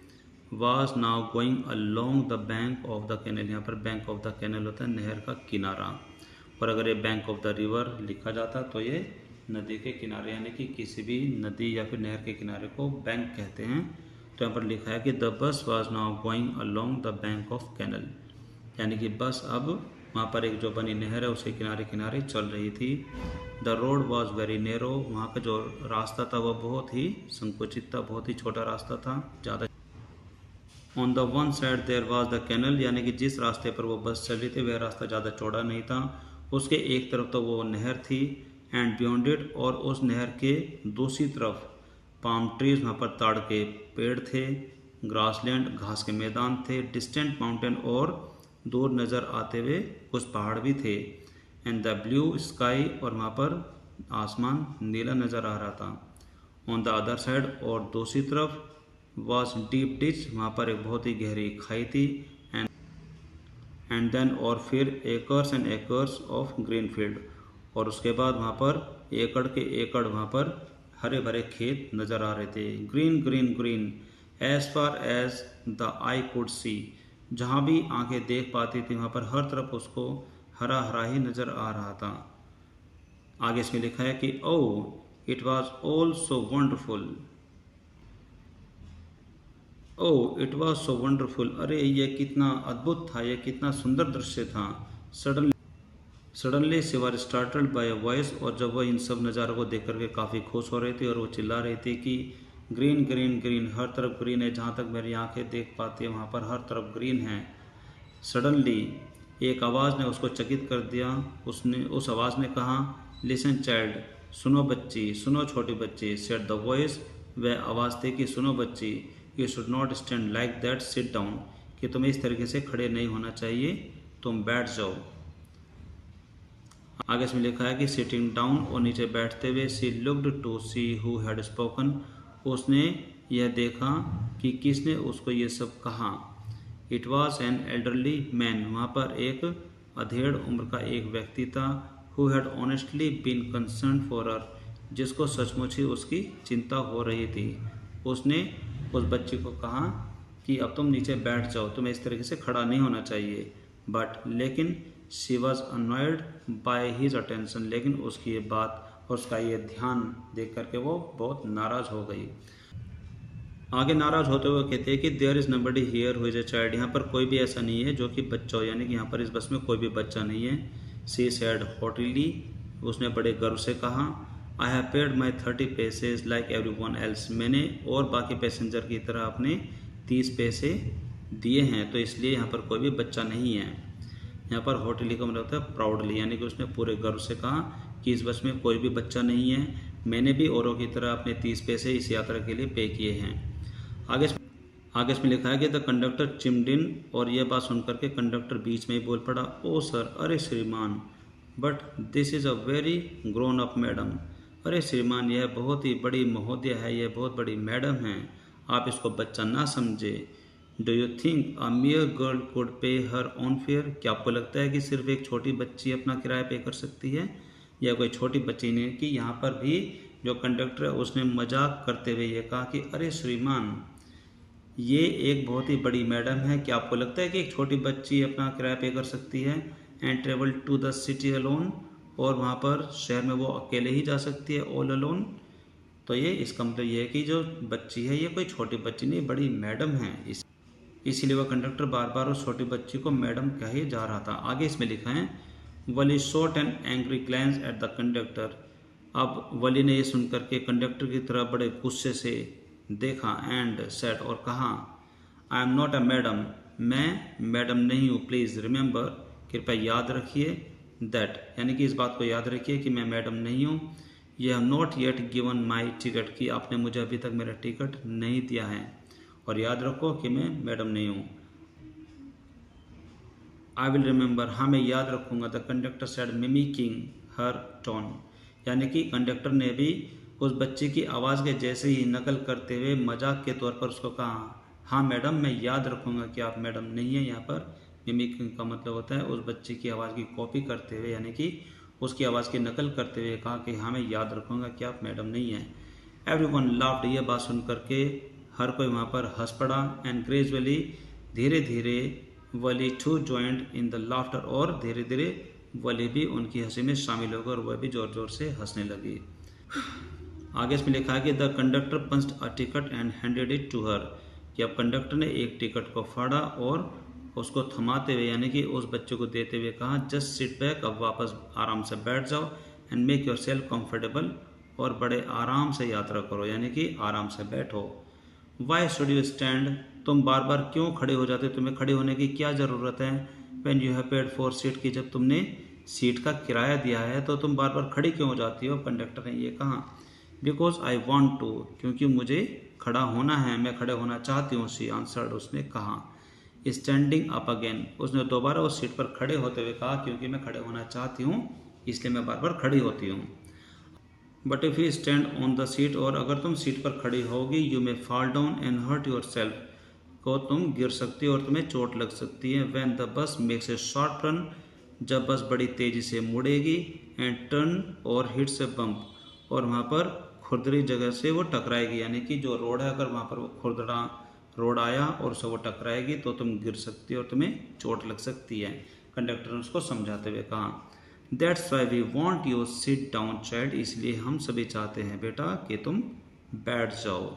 Was now going along the bank of the canal, यहाँ पर बैंक ऑफ द कैनल होता है नहर का किनारा, और अगर ये बैंक ऑफ द रिवर लिखा जाता तो ये नदी के किनारे, यानी कि किसी भी नदी या फिर नहर के किनारे को बैंक कहते हैं। तो यहाँ पर लिखा है कि the bus was now going along the bank of canal, यानी कि बस अब वहाँ पर एक जो बनी नहर है उसके किनारे किनारे चल रही थी। The road was very narrow, वहाँ का जो रास्ता था वह बहुत ही संकुचित था, बहुत ही छोटा रास्ता था, ज़्यादा। On the one side there was the canal, यानी कि जिस रास्ते पर वो बस चल रही थी वह रास्ता ज़्यादा चौड़ा नहीं था, उसके एक तरफ तो वो नहर थी। एंड बियॉन्ड इट, और उस नहर के दूसरी तरफ पाम ट्रीज, वहाँ पर ताड़ के पेड़ थे। ग्रासलैंड, घास के मैदान थे। डिस्टेंट माउंटेन, और दूर नज़र आते हुए कुछ पहाड़ भी थे। एंड द ब्लू स्काई, और वहाँ पर आसमान नीला नज़र आ रहा था। ऑन द अदर साइड, और दूसरी तरफ वॉज डीप डिच, वहाँ पर एक बहुत ही गहरी खाई थी। एंड देन, और फिर acres and acres of green field, और उसके बाद वहाँ पर एकड़ के एकड़ वहाँ पर हरे भरे खेत नज़र आ रहे थे। Green green green as far as the eye could see, जहाँ भी आंखें देख पाती थी वहाँ पर हर तरफ उसको हरा हरा ही नज़र आ रहा था। आगे इसमें लिखा है कि oh it was all so wonderful, oh it was so wonderful, अरे ये कितना अद्भुत था, ये कितना सुंदर दृश्य था। Suddenly she were startled by a voice, और जब वह इन सब नज़ारों को देख करके काफ़ी खुश हो रही थी और वो चिल्ला रही थी कि ग्रीन ग्रीन ग्रीन, हर तरफ ग्रीन है, जहाँ तक मेरी आंखें देख पाती है वहाँ पर हर तरफ ग्रीन है। सडनली एक आवाज़ ने उसको चकित कर दिया। उस आवाज़ ने कहा, लिसन चाइल्ड, सुनो बच्ची, सुनो छोटी बच्ची। सेड द वॉइस, वह आवाज़ थी कि सुनो बच्ची, you should not stand like that, sit down, कि तुम्हें इस तरीके से खड़े नहीं होना चाहिए, तुम बैठ जाओ। आगे इसमें लिखा है कि सिटिंग डाउन, और नीचे बैठते हुए she looked to see who had spoken, उसने यह देखा कि किसने उसको ये सब कहा। It was an elderly man, वहाँ पर एक अधेड़ उम्र का एक व्यक्ति था। Who had honestly been concern for her, जिसको सचमुच ही उसकी चिंता हो रही थी। उसने उस बच्ची को कहा कि अब तुम नीचे बैठ जाओ, तुम्हें इस तरीके से खड़ा नहीं होना चाहिए। बट लेकिन she was annoyed by his attention, लेकिन उसकी ये बात और उसका ये ध्यान देख करके वो बहुत नाराज़ हो गई। आगे नाराज़ होते हुए कहते हैं कि there is nobody here who is a child, यहाँ पर कोई भी ऐसा नहीं है जो कि बच्चा हो, यानी कि यहाँ पर इस बस में कोई भी बच्चा नहीं है। शी सेड हॉटली, उसने बड़े गर्व से कहा। I have paid my 30 passage like every one else, मैंने और बाकी पैसेंजर की तरह अपने 30 पैसे दिए हैं, तो इसलिए यहाँ पर कोई भी बच्चा नहीं है। यहाँ पर हॉटली का मतलब होता है प्राउडली, यानी कि उसने पूरे गर्व से कहा कि इस बस में कोई भी बच्चा नहीं है, मैंने भी औरों की तरह अपने 30 पैसे इस यात्रा के लिए पे किए हैं। आगे इसमें लिखा है कि द कंडक्टर चिम्ड इन, और यह बात सुनकर के कंडक्टर बीच में ही बोल पड़ा, ओ सर, अरे श्रीमान, but this is a very grown up madam, अरे श्रीमान, यह बहुत ही बड़ी महोदय है, यह बहुत बड़ी मैडम है, आप इसको बच्चा ना समझे। Do you think a मियर girl could पे हर ओन फेयर, क्या आपको लगता है कि सिर्फ एक छोटी बच्ची अपना किराया पे कर सकती है? या कोई छोटी बच्ची नहीं कि यहाँ पर भी जो कंडक्टर है उसने मजाक करते हुए ये कहा कि अरे श्रीमान, ये एक बहुत ही बड़ी मैडम है, क्या आपको लगता है कि एक छोटी बच्ची अपना किराया पे कर सकती है? And travel to the city alone, और वहाँ पर शहर में वो अकेले ही जा सकती है, ऑल अलोन। तो ये इसका मतलब ये है कि जो बच्ची है ये कोई छोटी बच्ची नहीं, बड़ी मैडम है, इसीलिए वह कंडक्टर बार बार उस छोटी बच्ची को मैडम कहे जा रहा था। आगे इसमें लिखा है Valli shot an angry glance at the conductor, अब वली ने ये सुनकर के कंडक्टर की तरफ बड़े गुस्से से देखा एंड सेड, और कहा, I am not a madam, मैं मैडम नहीं हूँ, प्लीज़ रिमेंबर, कृपया याद रखिए, दैट, यानी कि इस बात को याद रखिए कि मैं मैडम नहीं हूँ। You have not yet given my ticket, कि आपने मुझे अभी तक मेरा टिकट नहीं दिया है, और याद रखो कि मैं मैडम नहीं हूँ। आई विल रिमेंबर, हाँ मैं याद रखूँगा। The conductor said mimicking her tone, यानी कि कंडक्टर ने भी उस बच्चे की आवाज़ के जैसे ही नकल करते हुए मजाक के तौर पर उसको कहा, हाँ मैडम मैं याद रखूँगा कि आप मैडम नहीं हैं। यहाँ पर मिमिकिंग का मतलब होता है उस बच्चे की आवाज़ की कॉपी करते हुए, यानी कि उसकी आवाज़ की नकल करते हुए कहा कि हाँ मैं याद रखूँगा कि आप मैडम नहीं हैं। एवरीवन लाफ्ड, यह बात सुन करके हर कोई वहाँ पर हंस पड़ा। एंड ग्रेजुअली, धीरे धीरे, Valli too joined in the laughter, और धीरे धीरे वली भी उनकी हंसी में शामिल होकर वह भी ज़ोर ज़ोर से हंसने लगी। आगे इसमें लिखा है कि the conductor punched a ticket and handed it to her, कि अब कंडक्टर ने एक टिकट को फाड़ा और उसको थमाते हुए, यानी कि उस बच्चे को देते हुए कहा, जस्ट सिट बैक, अब वापस आराम से बैठ जाओ, and make your self comfortable, और बड़े आराम से यात्रा करो, यानी कि आराम से बैठो। वाई शुड यू स्टैंड, तुम बार बार क्यों खड़े हो जाते हो, तुम्हें खड़े होने की क्या ज़रूरत है? When you have paid for seat, की जब तुमने सीट का किराया दिया है तो तुम बार बार खड़ी क्यों हो जाती हो? कंडक्टर ने ये कहा। बिकॉज आई वॉन्ट टू, क्योंकि मुझे खड़ा होना है, मैं खड़े होना चाहती हूँ, शी आंसर्ड, उसने कहा। स्टैंडिंग अप अगेन, उसने दोबारा उस सीट पर खड़े होते हुए कहा, क्योंकि मैं खड़े होना चाहती हूँ इसलिए मैं बार बार खड़ी होती हूँ। But if you stand on the seat, और अगर तुम सीट पर खड़ी होगी, you may fall down and hurt yourself, को तुम गिर सकती हो और तुम्हें चोट लग सकती है। When the bus makes a short run, जब बस बड़ी तेज़ी से मुड़ेगी, एंड टर्न और हिट्स ए बम्प, और वहाँ पर खुरदरी जगह से वो टकराएगी, यानी कि जो रोड है अगर वहाँ पर वो खुरदरा रोड आया और उससे वो टकराएगी तो तुम गिर सकती हो और तुम्हें चोट लग सकती है। कंडक्टर ने उसको समझाते हुए कहा, that's why we want you sit down child, इसलिए हम सभी चाहते हैं बेटा कि तुम बैठ जाओ।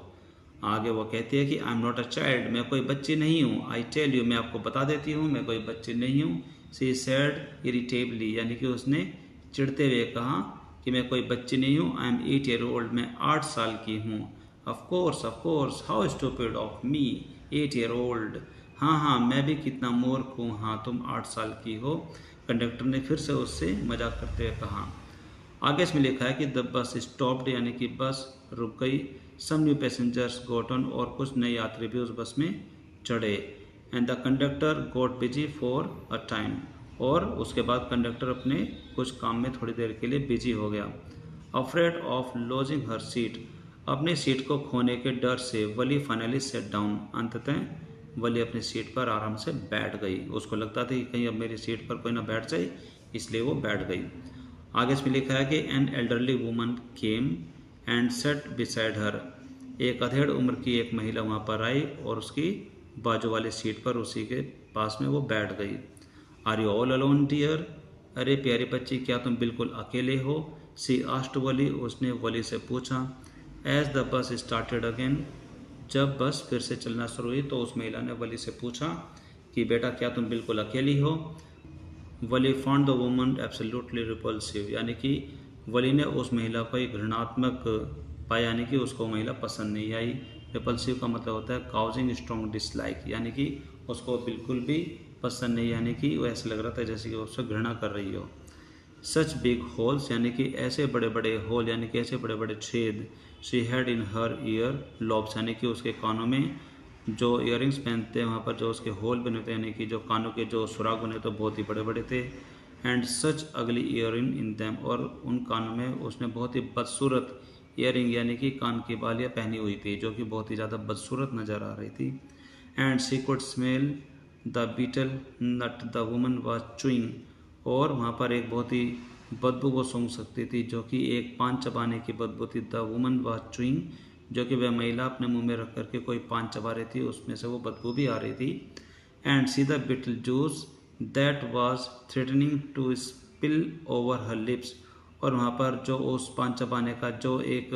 आगे वो कहती है कि I am not a child, मैं कोई बच्ची नहीं हूँ। आई टेल यू, मैं आपको बता देती हूँ मैं कोई बच्ची नहीं हूँ। सी सैड इरिटेबली, यानी कि उसने चिढ़ते हुए कहा कि मैं कोई बच्ची नहीं हूँ। आई एम 8 ईयर ओल्ड, मैं 8 साल की हूँ। Of course, how stupid of me, 8 year old, हाँ हाँ मैं भी कितना मूर्ख हूँ, हाँ तुम 8 साल की हो। कंडक्टर ने फिर से उससे मजाक करते हुए कहा। आगे इसमें लिखा है कि द बस स्टॉप्ड, यानी कि बस रुक गई। Some new passengers got on, और कुछ नए यात्री भी उस बस में चढ़े। And the conductor got busy for a time, और उसके बाद कंडक्टर अपने कुछ काम में थोड़ी देर के लिए बिजी हो गया। Afraid of lodging her seat, अपनी सीट को खोने के डर से वली फाइनली सेट डाउन, अंततः वली अपनी सीट पर आराम से बैठ गई। उसको लगता था कि कहीं अब मेरी सीट पर कोई ना बैठ जाए, इसलिए वो बैठ गई। आगे इसमें लिखा है कि an elderly woman came and set beside her, एक अधेड़ उम्र की एक महिला वहाँ पर आई और उसकी बाजू वाली सीट पर उसी के पास में वो बैठ गई। Are you all alone dear, अरे प्यारी बच्ची क्या तुम बिल्कुल अकेले हो? सी आस्क्ड वली, उसने वली से पूछा। As the bus started again, जब बस फिर से चलना शुरू हुई तो उस महिला ने वली से पूछा कि बेटा क्या तुम बिल्कुल अकेली हो? Valli found the woman absolutely repulsive, यानी कि वली ने उस महिला को एक घृणात्मक पाया, यानी कि उसको महिला पसंद नहीं आई। रिपल्सिव का मतलब होता है काउजिंग स्ट्रॉन्ग डिसलाइक, यानी कि उसको बिल्कुल भी पसंद नहीं, यानी कि वो ऐसा लग रहा था जैसे कि वो उससे घृणा कर रही हो। सच बिग होल्स, यानी कि ऐसे बड़े बड़े होल, यानी कि ऐसे बड़े बड़े छेद। She had in her year lobes, यानी कि उसके कानों में जो इयरिंग्स पहनते हैं वहाँ पर जो उसके होल बने थे, यानी कि जो कानों के जो सुराग बने तो बहुत ही बड़े बड़े थे। एंड सच अगली इयरिंग इन दैम, और उन कानों में उसने बहुत ही बदसूरत इयरिंग, यानी कि कान की बालियाँ पहनी हुई थी जो कि बहुत ही ज़्यादा बदसूरत नज़र आ रही थी। And she could smell the beetle not the woman was chewing, और वहाँ पर एक बहुत ही बदबू वो सूंघ सकती थी जो कि एक पान चबाने की बदबू थी। द वुमन वाज चुइंग, जो कि वह महिला अपने मुंह में रख करके कोई पान चबा रही थी, उसमें से वो बदबू भी आ रही थी। And see the betel juice that was threatening to spill over her lips, और वहाँ पर जो उस पान चबाने का जो एक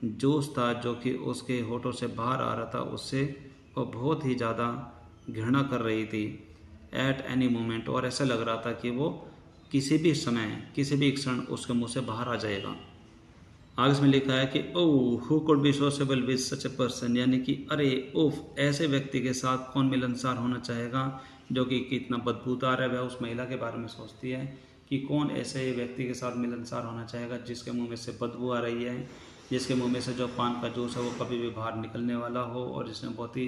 जूस था जो कि उसके होठों से बाहर आ रहा था, उससे वो बहुत ही ज़्यादा घृणा कर रही थी। एट एनी मोमेंट, और ऐसा लग रहा था कि वो किसी भी समय, किसी भी क्षण उसके मुंह से बाहर आ जाएगा। आगे इसमें लिखा है कि oh who could be sociable with such a person, यानी कि अरे उफ, ऐसे व्यक्ति के साथ कौन मिलनसार होना चाहेगा जो कि कितना बदबूदार है। वह उस महिला के बारे में सोचती है कि कौन ऐसे व्यक्ति के साथ मिलनसार होना चाहेगा जिसके मुंह में से बदबू आ रही है, जिसके मुंह में से जो पान का जूस है वो कभी भी बाहर निकलने वाला हो, और जिसने बहुत ही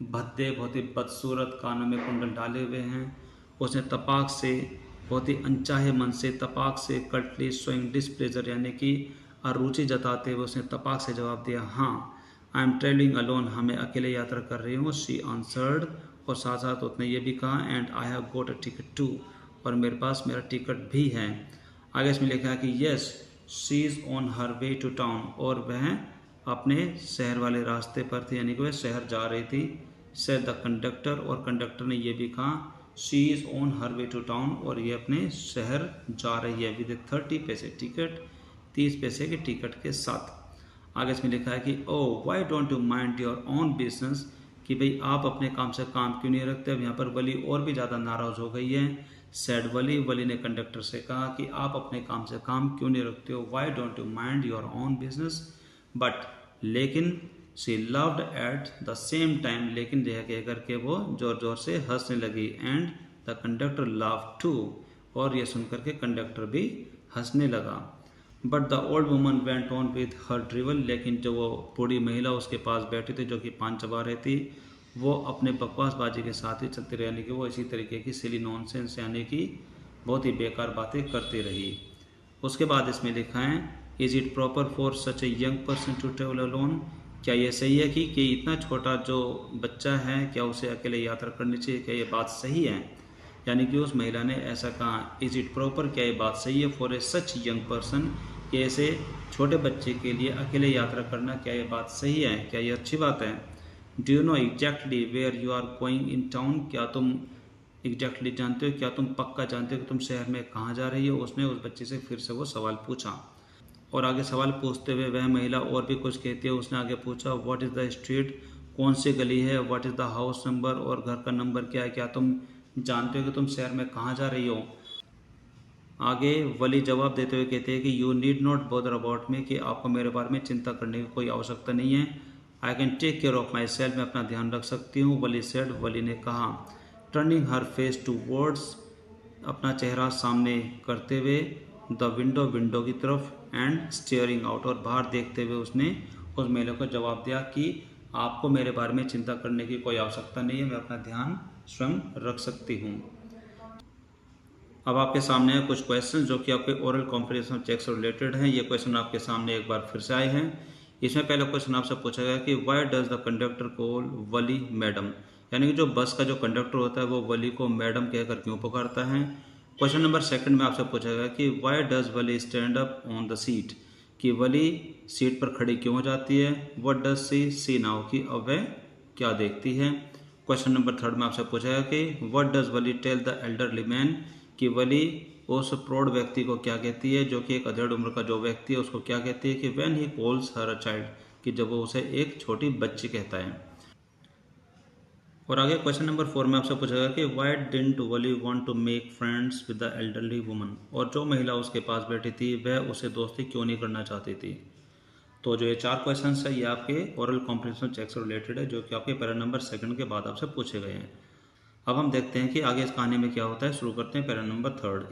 भद्दे, बहुत ही बदसूरत कानों में कुंडल डाले हुए हैं। उसने तपाक से, बहुत ही अनचाहे मन से, तपाक से कटली शोइंग डिसप्लेजर, यानी कि अरुचि जताते हुए उसने तपाक से जवाब दिया, हाँ आई एम ट्रेवलिंग अलोन, हमें अकेले यात्रा कर रही हूँ। शी आंसर्ड, और साथ साथ उसने ये भी कहा, and I have got a ticket too, और मेरे पास मेरा टिकट भी है। आगे इसमें लिखा है कि yes she is on her way to town, और वह अपने शहर वाले रास्ते पर थी, यानी कि वह शहर जा रही थी। सेड द कंडक्टर, और कंडक्टर ने यह भी कहा, she is on her way to town, और ये अपने शहर जा रही है विद 30 पैसे टिकट, 30 पैसे के टिकट के साथ। आगे इसमें लिखा है कि oh why don't you mind your own business, कि भाई आप अपने काम से काम क्यों नहीं रखते। अब यहाँ पर वली और भी ज़्यादा नाराज़ हो गई है। सैड वली, वली ने कंडक्टर से कहा कि आप अपने काम से काम क्यों नहीं रखते हो, why don't you mind your own business. But, लेकिन she laughed at the same time, लेकिन यह कह करके वो जोर जोर से हंसने लगी। And the conductor laughed too, और यह सुनकर के कंडक्टर भी हंसने लगा। But the old woman went on with her drivel, लेकिन जो वो बूढ़ी महिला उसके पास बैठी थी जो कि पान चबा रही थी, वो अपने बकवासबाजी के साथ ही चलती रही, यानी कि वो इसी तरीके की सिली नॉनसेंस, यानी कि बहुत ही बेकार बातें करती रही। उसके बाद इसमें लिखा है, is it proper for such a young person to travel alone, क्या ये सही है कि इतना छोटा जो बच्चा है क्या उसे अकेले यात्रा करनी चाहिए, क्या ये बात सही है। यानी कि उस महिला ने ऐसा कहा, इज़ इट प्रॉपर, क्या ये बात सही है, for a such young person, कि ऐसे छोटे बच्चे के लिए अकेले यात्रा करना, क्या ये बात सही है, क्या ये अच्छी बात है। Do you know exactly where you are going in town, क्या तुम एग्जैक्टली जानते हो, क्या तुम पक्का जानते हो कि तुम शहर में कहाँ जा रही हो। उसने उस बच्चे से फिर से वो सवाल पूछा, और आगे सवाल पूछते हुए वह महिला और भी कुछ कहती है। उसने आगे पूछा, व्हाट इज़ द स्ट्रीट, कौन सी गली है, what is the house number, और घर का नंबर क्या है, क्या तुम जानते हो कि तुम शहर में कहाँ जा रही हो। आगे वली जवाब देते हुए कहते हैं कि you need not bother about me, कि आपको मेरे बारे में चिंता करने की कोई आवश्यकता नहीं है। I can take care of myself, मैं अपना ध्यान रख सकती हूँ। वली सेड, वली ने कहा, turning her face towards, अपना चेहरा सामने करते हुए, द विंडो, विंडो की तरफ, एंड स्टेयरिंग आउट, और बाहर देखते हुए उसने उस महिला को जवाब दिया कि आपको मेरे बारे में चिंता करने की कोई आवश्यकता नहीं है, मैं अपना ध्यान स्वयं रख सकती हूँ। अब आपके सामने है कुछ क्वेश्चन जो कि आपके ओरल कॉम्प्रिहेंशन चेक से रिलेटेड हैं। ये क्वेश्चन आपके सामने एक बार फिर से आए हैं। इसमें पहला क्वेश्चन आपसे पूछा गया कि why does the conductor call Wali madam, यानी कि जो बस का जो कंडक्टर होता है वो वली को मैडम कहकर क्यों पुकारता है। क्वेश्चन नंबर सेकंड में आपसे पूछा गया कि why does Valli stand up on the seat, कि वली सीट पर खड़ी क्यों हो जाती है। What does she see now, कि अब वह क्या देखती है। क्वेश्चन नंबर थर्ड में आपसे पूछा गया कि what does Valli tell the elderly man, कि वली उस प्रौढ़ व्यक्ति को क्या कहती है, जो कि एक अधेड़ उम्र का जो व्यक्ति है उसको क्या कहती है, कि when he calls her a child, कि जब वो उसे एक छोटी बच्ची कहता है। और आगे क्वेश्चन नंबर 4 में आपसे पूछेगा कि why didn't Valli want to make friends with the elderly woman, और जो महिला उसके पास बैठी थी वह उसे दोस्ती क्यों नहीं करना चाहती थी। तो जो ये 4 क्वेश्चन है ये आपके ओरल कॉम्प्रिहेंशन चेक से रिलेटेड है, जो कि आपके पैरा नंबर 2 के बाद आपसे पूछे गए हैं। अब हम देखते हैं कि आगे इस कहानी में क्या होता है। शुरू करते हैं पैरा नंबर 3।